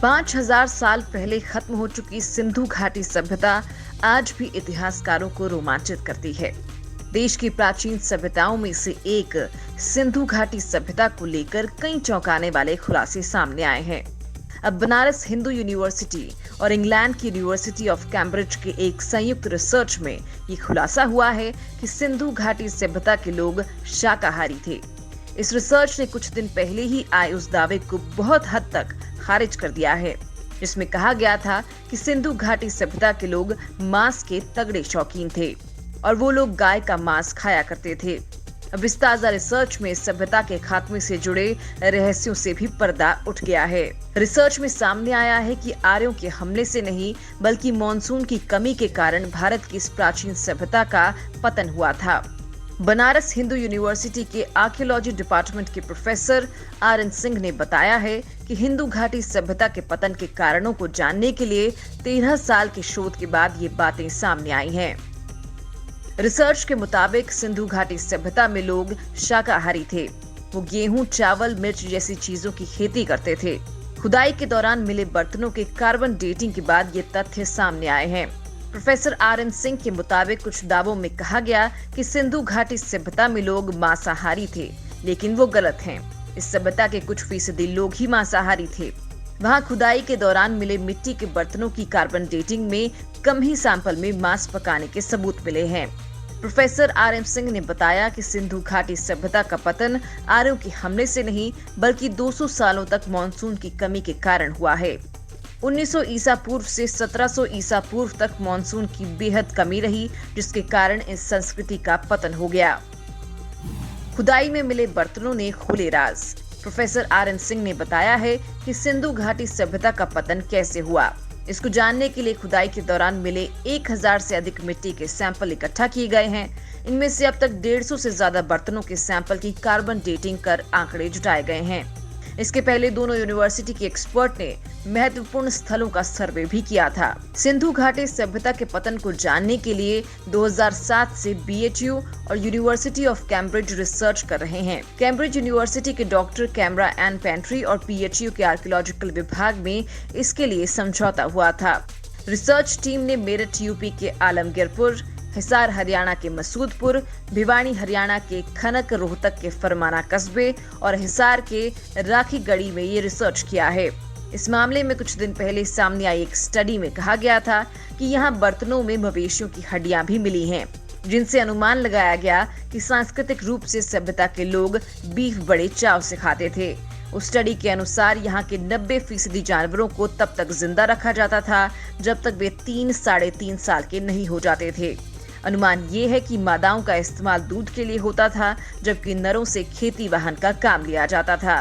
5000 साल पहले खत्म हो चुकी सिंधु घाटी सभ्यता आज भी इतिहासकारों को रोमांचित करती है। देश की प्राचीन सभ्यताओं में से एक सिंधु घाटी सभ्यता को लेकर कई चौंकाने वाले खुलासे सामने आए हैं। अब बनारस हिंदू यूनिवर्सिटी और इंग्लैंड की यूनिवर्सिटी ऑफ कैम्ब्रिज के एक संयुक्त रिसर्च में ये खुलासा हुआ है कि सिंधु घाटी सभ्यता के लोग शाकाहारी थे। इस रिसर्च ने कुछ दिन पहले ही आए उस दावे को बहुत हद तक खारिज कर दिया है, जिसमें कहा गया था कि सिंधु घाटी सभ्यता के लोग मांस के तगड़े शौकीन थे और वो लोग गाय का मांस खाया करते थे। अब इस ताजा रिसर्च में सभ्यता के खात्मे से जुड़े रहस्यों से भी पर्दा उठ गया है। रिसर्च में सामने आया है कि आर्यों के हमले से नहीं बल्कि मॉनसून की कमी के कारण भारत की इस प्राचीन सभ्यता का पतन हुआ था। बनारस हिंदू यूनिवर्सिटी के आर्कियोलॉजी डिपार्टमेंट के प्रोफेसर RN सिंह ने बताया है कि हिंदू घाटी सभ्यता के पतन के कारणों को जानने के लिए 13 साल के शोध के बाद ये बातें सामने आई हैं। रिसर्च के मुताबिक सिंधु घाटी सभ्यता में लोग शाकाहारी थे। वो गेहूं, चावल, मिर्च जैसी चीजों की खेती करते थे। खुदाई के दौरान मिले बर्तनों के कार्बन डेटिंग के बाद ये तथ्य सामने आए हैं। प्रोफेसर RN सिंह के मुताबिक कुछ दावों में कहा गया कि सिंधु घाटी सभ्यता में लोग मांसाहारी थे, लेकिन वो गलत हैं। इस सभ्यता के कुछ फीसदी लोग ही मांसाहारी थे। वहां खुदाई के दौरान मिले मिट्टी के बर्तनों की कार्बन डेटिंग में कम ही सैंपल में मांस पकाने के सबूत मिले हैं। प्रोफेसर RM सिंह ने बताया कि सिंधु घाटी सभ्यता का पतन आर्यों के हमले से नहीं बल्कि 200 सालों तक मॉनसून की कमी के कारण हुआ है। 1900 ईसा पूर्व से 1700 ईसा पूर्व तक मॉनसून की बेहद कमी रही, जिसके कारण इस संस्कृति का पतन हो गया। खुदाई में मिले बर्तनों ने खोले राज। प्रोफेसर RN सिंह ने बताया है कि सिंधु घाटी सभ्यता का पतन कैसे हुआ। इसको जानने के लिए खुदाई के दौरान मिले 1000 से अधिक मिट्टी के सैंपल इकट्ठा किए गए हैं। इनमें से अब तक 150 से ज्यादा बर्तनों के सैंपल की कार्बन डेटिंग कर आंकड़े जुटाए गए हैं। इसके पहले दोनों यूनिवर्सिटी के एक्सपर्ट ने महत्वपूर्ण स्थलों का सर्वे भी किया था। सिंधु घाटी सभ्यता के पतन को जानने के लिए 2007 से BHU और यूनिवर्सिटी ऑफ कैम्ब्रिज रिसर्च कर रहे हैं। कैम्ब्रिज यूनिवर्सिटी के डॉक्टर कैमरा एन पेंट्री और PHU के आर्कियोलॉजिकल विभाग में इसके लिए समझौता हुआ था। रिसर्च टीम ने मेरठ UP के आलमगीरपुर, हिसार हरियाणा के मसूदपुर, भिवानी हरियाणा के खनक, रोहतक के फरमाना कस्बे और हिसार के राखीगढ़ी में ये रिसर्च किया है। इस मामले में कुछ दिन पहले सामने आई एक स्टडी में कहा गया था कि यहाँ बर्तनों में मवेशियों की हड्डियां भी मिली हैं, जिनसे अनुमान लगाया गया कि सांस्कृतिक रूप से सभ्यता के लोग बीफ बड़े चाव से खाते थे। उस स्टडी के अनुसार यहाँ के 90% जानवरों को तब तक जिंदा रखा जाता था जब तक वे 3-3.5 साल के नहीं हो जाते थे। अनुमान ये है कि मादाओं का इस्तेमाल दूध के लिए होता था, जबकि नरों से खेती वाहन का काम लिया जाता था।